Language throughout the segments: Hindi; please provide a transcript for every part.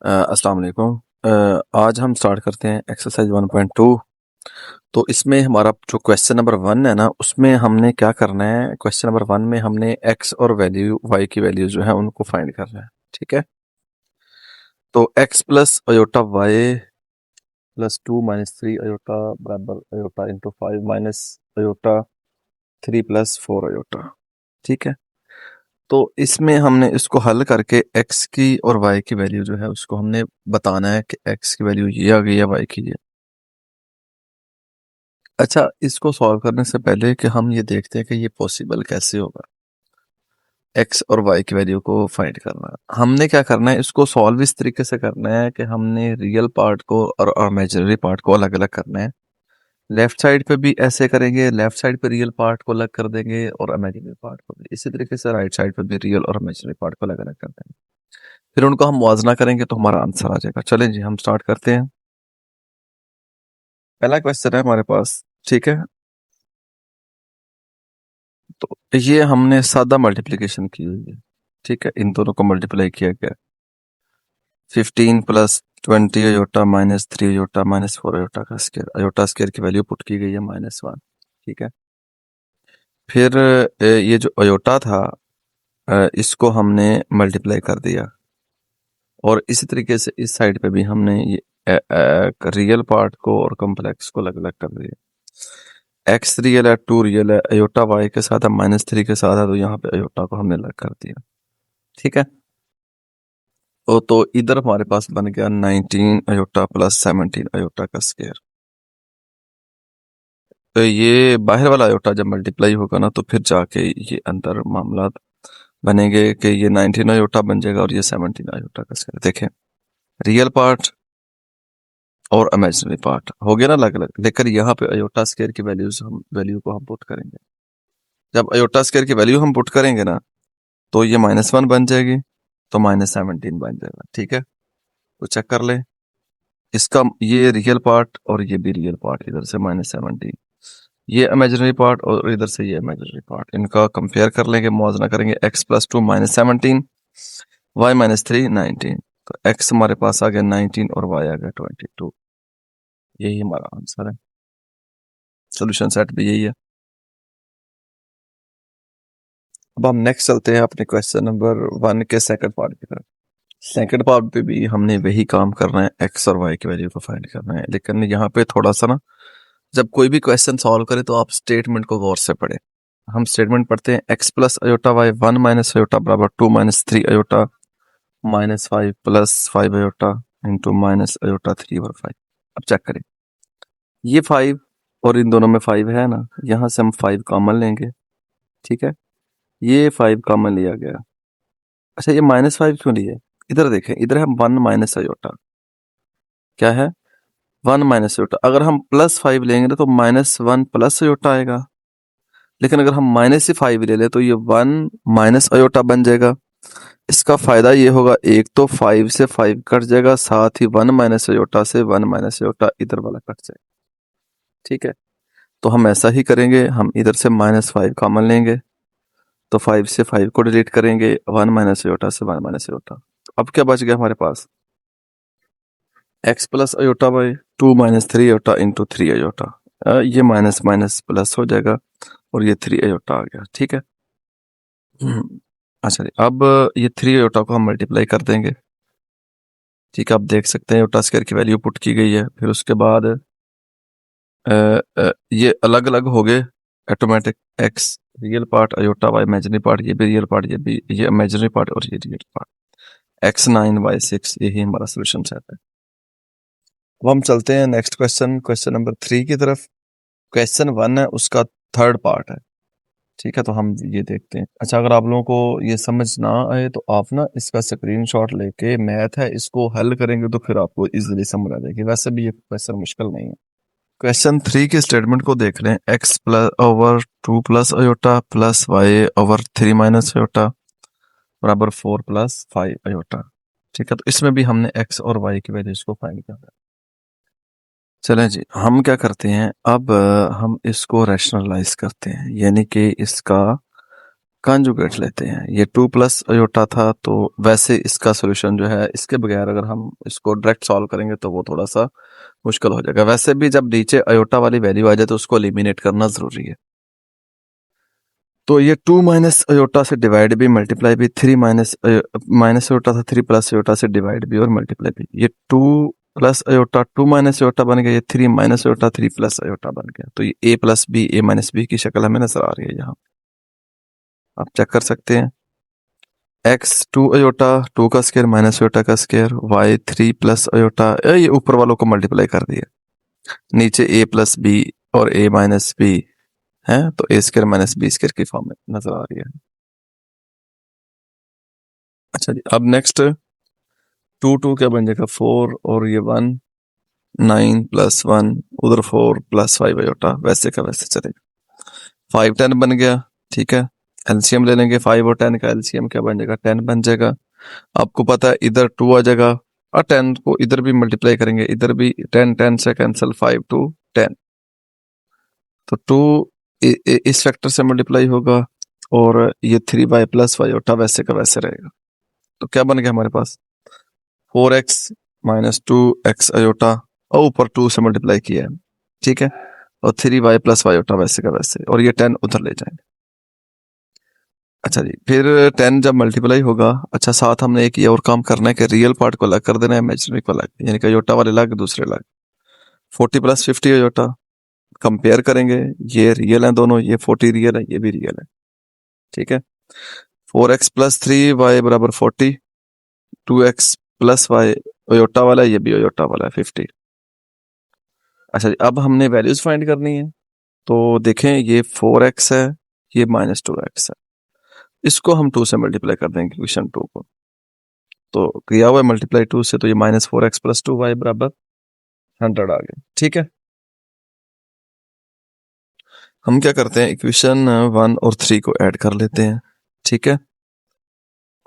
अस्सलाम वालेकुम। आज हम स्टार्ट करते हैं एक्सरसाइज 1.2। तो इसमें हमारा जो क्वेश्चन नंबर 1 है ना, उसमें हमने क्या करना है। क्वेश्चन नंबर 1 में हमने एक्स और वैल्यू वाई की वैल्यू जो है उनको फाइंड करना है। ठीक है, तो x plus iota y plus 2 minus 3 iota बराबर iota into 5 minus iota 3 plus 4 iota. ठीक है, तो इसमें हमने इसको हल करके एक्स की और वाई की वैल्यू जो है उसको हमने बताना है कि एक्स की वैल्यू ये आ गई है, वाई की ये। अच्छा, इसको सॉल्व करने से पहले कि हम ये देखते हैं कि ये पॉसिबल कैसे होगा, एक्स और वाई की वैल्यू को फाइंड करना। हमने क्या करना है, इसको सॉल्व इस तरीके से करना है कि हमने रियल पार्ट को और इमेजिनरी पार्ट को अलग अलग करना है। लेफ्ट साइड पे भी ऐसे करेंगे, लेफ्ट साइड पे रियल पार्ट को अलग कर देंगे और इमेजिनरी पार्ट को भी इसी तरीके से राइट साइड पे भी रियल और इमेजिनरी पार्ट को अलग अलग कर देंगे। फिर उनको हम मुआवजा करेंगे तो हमारा आंसर आ जाएगा। चलें जी, हम स्टार्ट करते हैं। पहला क्वेश्चन है हमारे पास। ठीक है, तो ये हमने सादा मल्टीप्लिकेशन की हुई है। ठीक है, इन दोनों को मल्टीप्लाई किया गया। 15 plus 20 iota minus 3 iota minus 4 iota का स्केयर, अयोटा स्केयर की वैल्यू पुट की गई है -1। ठीक है, फिर ये जो अयोटा था इसको हमने मल्टीप्लाई कर दिया और इसी तरीके से इस साइड पे भी हमने ये रियल पार्ट को और कॉम्प्लेक्स को अलग अलग कर दिया। एक्स रियल है, 2 रियल है, अयोटा वाई के साथ है, -3 के साथ है, तो यहाँ पे अयोटा को हमने अलग कर दिया। ठीक है, तो इधर हमारे पास बन गया 19 अयोटा प्लस 17 अयोटा का स्केयर। तो ये बाहर वाला अयोटा जब मल्टीप्लाई होगा ना, तो फिर जाके ये अंदर मामला बनेंगे कि ये 19 अयोटा बन जाएगा और ये 17 अयोटा का स्केयर। देखें, रियल पार्ट और इमेजिनरी पार्ट हो गया ना अलग अलग, लेकिन यहाँ पे अयोटा स्केयर की वैल्यू को हम पुट करेंगे। जब अयोटा स्केयर की वैल्यू हम पुट करेंगे ना, तो ये -1 बन जाएगी, तो -17 बन जाएगा। ठीक है, तो चेक कर ले इसका, ये रियल पार्ट और ये भी रियल पार्ट, इधर से -17, ये इमेजिनरी पार्ट और इधर से ये इमेजिनरी पार्ट, इनका कंपेयर कर लेंगे, मुआवजा करेंगे। x प्लस 2 -17, y -3 19, तो x हमारे पास आ गया 19 और y आ गया 22। यही हमारा आंसर है। सोल्यूशन सेट भी यही है। अब हम नेक्स्ट चलते हैं अपने क्वेश्चन नंबर 1 के सेकंड पार्ट की तरफ। सेकंड पार्ट पे भी हमने वही काम करना है, एक्स और वाई की वैल्यू को फाइंड करना है, लेकिन यहाँ पे थोड़ा सा ना, जब कोई भी क्वेश्चन सॉल्व करे तो आप स्टेटमेंट को गौर से पढ़ें। हम स्टेटमेंट पढ़ते हैं, x plus iota y 1 minus iota बराबर 2 minus 3 iota -5 plus 5 iota into minus iota 3 और 5। अब चेक करें, ये 5 और इन दोनों में 5 है ना, यहाँ से हम 5 कॉमन लेंगे। ठीक है, ये 5 कॉमन लिया गया। अच्छा, ये -5 क्यों लिए? इधर देखें, इधर है 1 माइनस अयोटा, क्या है 1 माइनस अयोटा। अगर हम +5 लेंगे ना तो -1 प्लस अयोटा आएगा, लेकिन अगर हम -5 ले ले तो ये 1 माइनस अयोटा बन जाएगा। इसका फायदा ये होगा, एक तो 5 से 5 कट जाएगा, साथ ही 1 माइनस अयोटा से 1 माइनस अयोटा इधर वाला कट जाएगा। ठीक है, तो हम ऐसा ही करेंगे, हम इधर से -5 कॉमन लेंगे, तो 5 से 5 को डिलीट करेंगे, 1 माइनस अयोटा से 1 माइनस अयोटा। अब क्या बच गया हमारे पास, x plus iota by 2 minus 3 iota into 3 iota. ये माइनस माइनस प्लस हो जाएगा और ये 3 अयोटा आ गया। ठीक है, अच्छा जी, अब ये 3 अयोटा को हम मल्टीप्लाई कर देंगे। ठीक है, आप देख सकते हैं अयोटा स्क्वायर की वैल्यू पुट की गई है। फिर उसके बाद ये अलग अलग हो गए automatic, x real part iota y imaginary part, ये भी रियल पार्ट, ये भी ये इमेजिनरी पार्ट और ये रियल पार्ट। x9 y6, यही हमारा सोल्यूशन सेट है। अब हम चलते हैं नेक्स्ट क्वेश्चन, क्वेश्चन नंबर 3 की तरफ। क्वेश्चन 1 है, उसका थर्ड पार्ट है। ठीक है, तो हम ये देखते हैं। अच्छा, अगर आप लोगों को ये समझ ना आए तो आप ना इसका स्क्रीनशॉट लेके, मैथ है, इसको हल करेंगे तो फिर आपको इजीली समझ आ जाएगी। वैसे भी ये क्वेश्चन मुश्किल नहीं है। क्वेश्चन 3 के स्टेटमेंट को देख लें, x plus over 2 plus iota plus y over 3 minus iota बराबर 4 प्लस 5 अयोटा। ठीक है, तो इसमें भी हमने एक्स और वाई की वैल्यूज को फाइंड किया। चलें जी, हम क्या करते हैं अब, हम इसको रैशनलाइज करते हैं, यानी कि इसका कंजुगेट लेते हैं। ये 2 प्लस अयोटा था, तो वैसे इसका सोल्यूशन जो है इसके बगैर अगर हम इसको डायरेक्ट सॉल्व करेंगे तो वो थोड़ा सा मुश्किल हो जाएगा। वैसे भी जब नीचे अयोटा वाली वैल्यू आ जाए तो उसको एलिमिनेट करना जरूरी है। तो ये 2 माइनस अयोटा से डिवाइड भी, मल्टीप्लाई भी, 3 माइनस माइनस अयोटा था, 3 प्लस अयोटा से डिवाइड भी और मल्टीप्लाई भी। ये 2 प्लस अयोटा 2 माइनस अयोटा बन गया, ये 3 माइनस अयोटा 3 प्लस अयोटा बन गया। तो ये a plus b, a minus b की शक्ल हमें नजर आ रही है। यहाँ आप चेक कर सकते हैं, x 2 अयोटा 2 का स्क्वायर माइनस अयोटा का स्क्वायर, y 3 प्लस अयोटा, ये ऊपर वालों को मल्टीप्लाई कर दिया, नीचे a प्लस बी और a माइनस बी है, तो a square minus b square की फॉर्म में नजर आ रही है। अच्छा जी, अब नेक्स्ट 2 क्या बन जाएगा 4 और ये 1, 9 प्लस 1, उधर 4 प्लस 5 अयोटा, वैसे का वैसे चलेगा। 5 10 बन गया, ठीक है। एलसीएम ले लेंगे, 5 और 10 का एलसीएम क्या बन जाएगा 10 बन जाएगा। आपको पता है इधर 2 आ जाएगा और 10 को इधर भी मल्टीप्लाई करेंगे, इधर भी 10 10 से कैंसिल, 5 2 10, तो 2 इस फैक्टर से मल्टीप्लाई होगा और ये 3y प्लस अयोटा वैसे का वैसे रहेगा। तो क्या बन गया हमारे पास 4x माइनस 2x अयोटा और ऊपर 2 से मल्टीप्लाई किया है, ठीक है, और 3y प्लस अयोटा वैसे का वैसे, और ये 10 उधर ले जाएंगे। अच्छा जी, फिर 10 जब मल्टीप्लाई होगा, अच्छा साथ हमने एक ये और काम करना है कि रियल पार्ट को अलग कर देना है, इमेजिनरी को अलग, यानी कि अयोटा वाले अलग दूसरे अलग। 40 प्लस 50 अयोटा कंपेयर करेंगे, ये रियल है दोनों, ये 40 रियल है, ये भी रियल है, ठीक है। 4x प्लस 3y बराबर 40, 2x प्लस वाई अयोटा वाला है, ये भी अयोटा वाला है 50। अच्छा जी, अब हमने वैल्यूज फाइंड करनी है, तो देखें ये 4x है, ये माइनस 2x है, इसको हम 2 से मल्टीप्लाई कर देंगे इक्वेशन 2 को, तो किया हुआ है मल्टीप्लाई 2 से, तो ये माइनस 4x प्लस 2y बराबर 100 आ गया, ठीक है। हम क्या करते हैं, इक्वेशन 1 और 3 को ऐड कर लेते हैं, ठीक है।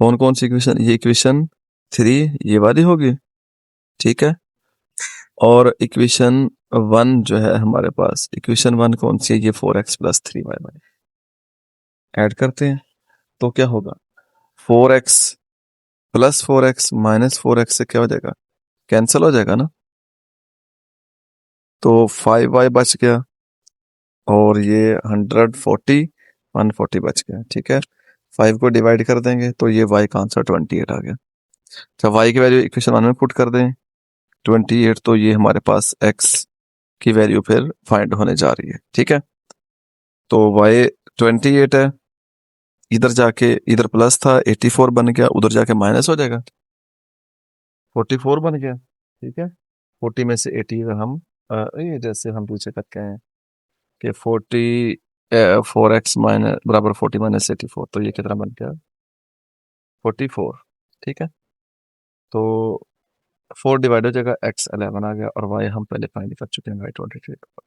कौन कौन सी इक्वेशन, ये इक्वेशन 3 ये वाली होगी, ठीक है, और इक्वेशन 1 जो है हमारे पास, इक्वेशन 1 कौन सी है, ये 4x प्लस 3y ऐड करते हैं, तो क्या होगा 4x plus 4x minus 4x से क्या हो जाएगा, कैंसिल हो जाएगा ना, तो 5y बच गया और ये 140 140 बच गया, ठीक है। 5 को डिवाइड कर देंगे तो ये y का आंसर 28 आ गया। अच्छा, y की वैल्यू इक्वेशन 1 में पुट कर दें 28, तो ये हमारे पास x की वैल्यू फिर फाइंड होने जा रही है, ठीक है। तो y 28 है, इधर जाके इधर प्लस था 84 बन गया, उधर जाके माइनस हो जाएगा 44 बन गया, ठीक है। 40 में से 80 अगर हम ये जैसे हम पूछे करते हैं कि 4x माइनस बराबर 40 माइनस 84, तो ये कितना बन गया 44, ठीक है। तो 4 डिवाइड हो जाएगा, x 11 आ गया, और y हम पहले फाइंड कर चुके हैं, y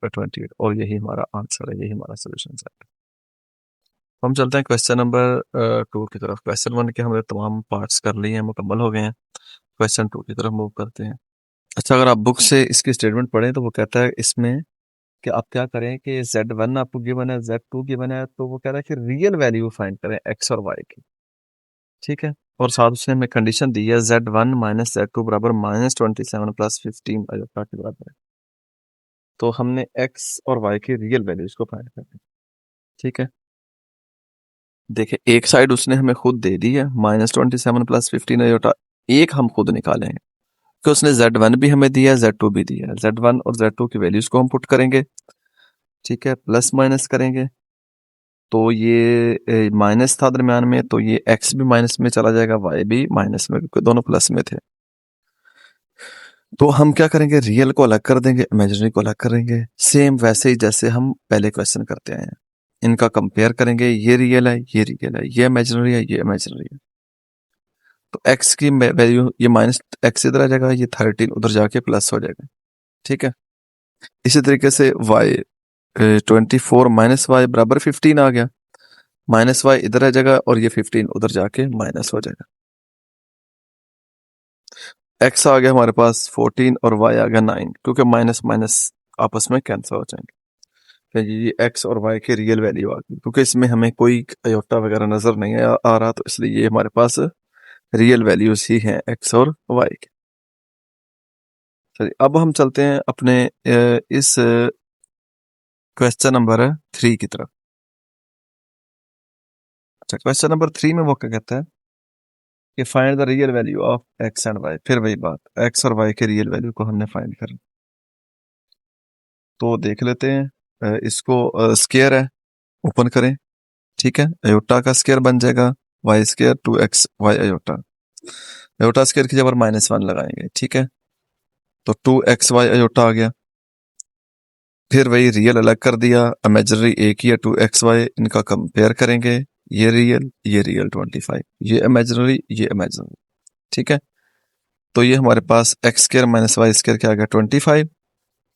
28, और यही हमारा आंसर है, यही हमारा सोल्यूशन है। हम चलते हैं क्वेश्चन नंबर 2 की तरफ। क्वेश्चन 1 के हमने तमाम पार्ट्स कर लिए हैं, मुकम्मल हो गए हैं। क्वेश्चन 2 की तरफ मूव करते हैं। अच्छा, अगर आप बुक से इसकी स्टेटमेंट पढ़ें तो वो कहता है इसमें कि आप क्या करें कि Z1 आपको गिवन है, Z2 गिवन है, तो वो कह रहा है कि रियल वैल्यू फाइंड करें x और y की, ठीक है। और साथ उसने हमें कंडीशन दी है Z1 माइनस Z2 बराबर -27 प्लस 15 अयोटा के बराबर है। तो हमने x और y की रियल वैल्यूज को फाइंड करना है, ठीक है। देखिए, एक साइड उसने हमें खुद दे दी है -27 प्लस 15 अयोटा, एक हम खुद निकालेंगे कि उसने Z1 भी हमें दिया है, Z2 भी दिया है। Z1 और Z2 की वैल्यूज को हम पुट करेंगे, ठीक है, प्लस माइनस करेंगे, तो ये माइनस था दरम्यान में, तो ये x भी माइनस में चला जाएगा, y भी माइनस में, क्योंकि दोनों प्लस में थे। तो हम क्या करेंगे, रियल को अलग कर देंगे, इमेजिनरी को अलग करेंगे, सेम वैसे ही जैसे हम पहले क्वेश्चन करते आए हैं। इनका कंपेयर करेंगे, ये रियल है, ये रियल है, ये इमेजिनरी है, ये इमेजिनरी है। तो x की वैल्यू, ये माइनस x इधर आ जाएगा, ये 13 उधर जाके प्लस हो जाएगा, ठीक है। इसी तरीके से y 24 माइनस वाई बराबर 15 आ गया, माइनस वाई इधर आ जाएगा और ये 15 उधर जाके माइनस हो जाएगा। x आ गया हमारे पास 14 और y आ गया 9, क्योंकि माइनस माइनस आपस में कैंसिल हो जाएंगे। कि ये एक्स और वाई के रियल वैल्यू आ गई, क्योंकि इसमें हमें कोई अयोटा वगैरह नजर नहीं आ रहा, तो इसलिए ये हमारे पास रियल वैल्यूज ही हैं एक्स और वाई के। चलिए अब हम चलते हैं अपने इस क्वेश्चन नंबर 3 की तरफ। अच्छा, क्वेश्चन नंबर 3 में वो क्या कहता है कि find the real value of x and y. फिर वही बात, एक्स और वाई के रियल वैल्यू को हमने फाइंड करना। तो देख लेते हैं, इसको स्केयर है, ओपन करें, ठीक है। अयोटा का स्केयर बन जाएगा y square 2x y iota. Iota square की जगह -1 लगाएंगे, ठीक है। तो 2x वाई अयोटा आ गया। फिर वही रियल अलग कर दिया, इमेजिनरी एक ही है 2xy, इनका कंपेयर करेंगे, ये रियल 25, ये इमेजिनरी ये इमेजिनरी, ठीक है। तो ये हमारे पास x square minus y square क्या आ गया 25,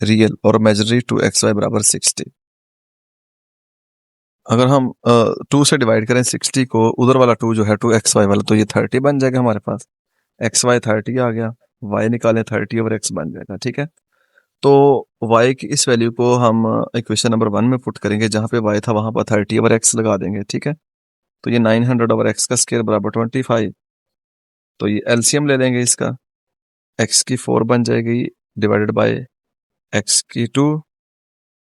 रियल और इमेजिनरी 2xy बराबर 60। अगर हम 2 से डिवाइड करें 60 को, उधर वाला 2 जो है 2xy वाला, तो ये 30 बन जाएगा हमारे पास। xy 30 आ गया, y निकालें 30 ओवर x बन जाएगा, ठीक है। तो y की इस वैल्यू को हम इक्वेशन नंबर 1 में पुट करेंगे, जहां पे y था वहां पर 30 ओवर x लगा देंगे, ठीक है। तो ये 900 ओवर x का स्क्वायर बराबर 25। तो ये एलसीएम ले लेंगे इसका, x की 4 बन जाएगी डिवाइडेड बाय x की 2।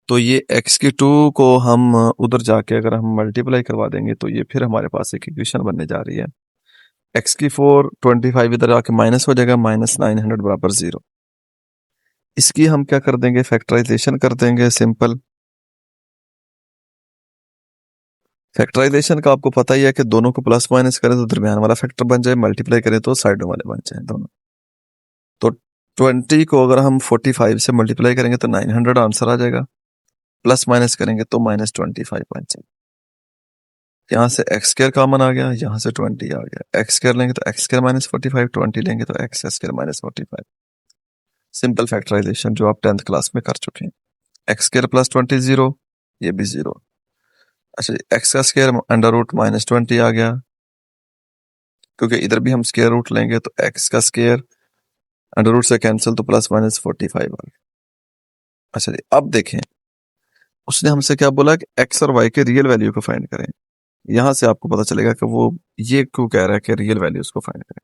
तो ये x की 2 को हम उधर जाके अगर हम मल्टीप्लाई करवा देंगे, तो ये फिर हमारे पास एक इक्वेशन बनने जा रही है। x की 4 25 इधर आके माइनस हो जाएगा, -900 बराबर 0। इसकी हम क्या कर देंगे, फैक्टराइजेशन कर देंगे सिंपल। फैक्टराइजेशन का आपको पता ही है कि दोनों को प्लस माइनस करें तो दरमियान वाला फैक्टर बन जाए, मल्टीप्लाई करें तो साइडों वाले बन जाए दोनों। तो 20 को अगर हम 45 से मल्टीप्लाई करेंगे तो 900 आंसर आ जाएगा, प्लस माइनस करेंगे तो -25 बन जाएगा। यहाँ से एक्स स्क्र कॉमन आ गया, यहाँ से 20 आ गया, एक्स स्क्र लेंगे तो एक्स स्क्र -45, 20 लेंगे तो एक्स स्क्र -45। सिंपल फैक्टराइजेशन जो आप 10th क्लास में कर चुके हैं। एक्स स्क्र प्लस 20 0, ये भी 0। अच्छा, एक्स का स्क्वायर अंडर रूट -20 आ गया, क्योंकि इधर भी हम स्क्वायर रूट लेंगे तो एक्स का स्क्वायर अंडर रूट से कैंसिल, तो +-45 आ गया। अच्छा जी, अब देखें उसने हमसे क्या बोला कि एक्स और वाई के रियल वैल्यू को फाइंड करें। यहां से आपको पता चलेगा कि वो ये क्यों कह रहा है कि रियल वैल्यूज को फाइंड करें।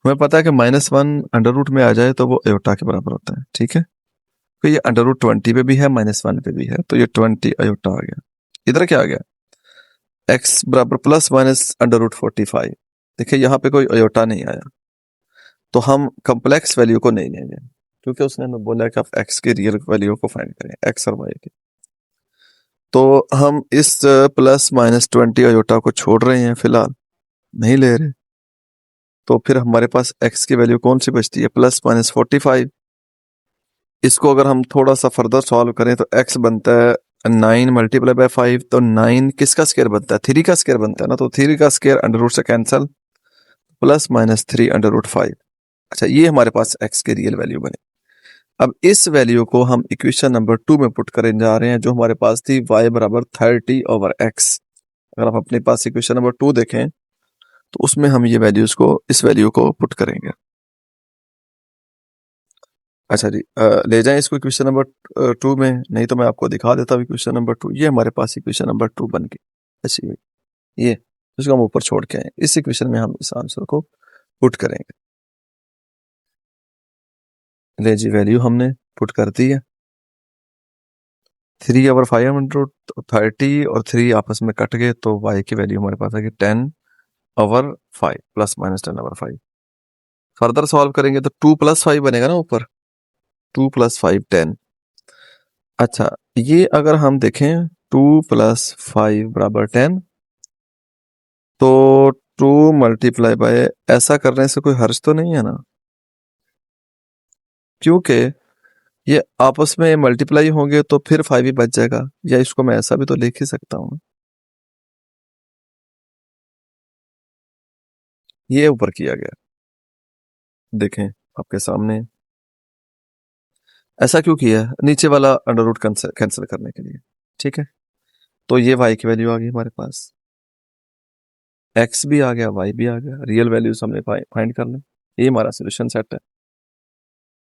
हमें पता है कि -1 अंडर रूट में आ जाए तो वो अयोटा के बराबर होता है, ठीक है। तो ये अंडर रूट 20 पे भी है, -1 पे भी है, तो ये 20 अयोटा आ गया। इधर क्या आ गया, एक्स बराबर +-√45। देखिए यहाँ पे कोई अयोटा नहीं आया, तो हम कम्प्लेक्स वैल्यू को नहीं लेंगे, क्योंकि उसने हमें बोला कि आप एक्स के रियल वैल्यू को फाइंड करें, एक्स और वाई के। तो हम इस +-20 अयोटा को छोड़ रहे हैं, फिलहाल नहीं ले रहे। तो फिर हमारे पास एक्स की वैल्यू कौन सी बचती है, +-45। इसको अगर हम थोड़ा सा फर्दर सॉल्व करें तो एक्स बनता है 9 मल्टीप्लाई बाय 5, तो 9 किसका स्क्वायर बनता है, 3 का स्क्वायर बनता है ना, तो 3 का स्क्वायर अंडर रूट से कैंसिल, +-3 अंडर रूट 5। अच्छा, ये हमारे पास एक्स के रियल वैल्यू बने। अब इस वैल्यू को हम इक्वेशन नंबर 2 में पुट करने जा रहे हैं, जो हमारे पास थी y बराबर 30 ओवर x। अगर आप अपने पास इक्वेशन नंबर 2 देखें तो उसमें हम ये वैल्यूज को, इस वैल्यू को पुट करेंगे। अच्छा जी, ले जाएं इसको इक्वेशन नंबर 2 में, नहीं तो मैं आपको दिखा देता हूँ इक्वेशन नंबर 2। ये हमारे पास इक्वेशन नंबर 2 बन गई ऐसी हुई, ये इसको हम ऊपर छोड़ के आए, इस इक्वेशन में हम इस आंसर को पुट करेंगे। ले जी, वैल्यू हमने पुट कर दी है, 3 ओवर 530 और 3 आपस में कट गए, तो y की वैल्यू हमारे पास है कि 10 ओवर 5 +-10 ओवर 5। फर्दर सॉल्व करेंगे तो 2 + 5 बनेगा ना ऊपर, 2 + 5 10। अच्छा, ये अगर हम देखें 2 + 5 बराबर 10, तो 2 मल्टीप्लाई बाय, ऐसा करने से कोई हर्ज तो नहीं है ना, क्योंकि ये आपस में मल्टीप्लाई होंगे तो फिर 5 ही बच जाएगा, या इसको मैं ऐसा भी तो लिख ही सकता हूँ, ये ऊपर किया गया, देखें आपके सामने। ऐसा क्यों किया है, नीचे वाला अंडर रूट कैंसिल करने के लिए, ठीक है। तो ये y की वैल्यू आ गई हमारे पास, x भी आ गया, y भी आ गया, रियल वैल्यूज हमने फाइंड कर लें, ये हमारा सोल्यूशन सेट है।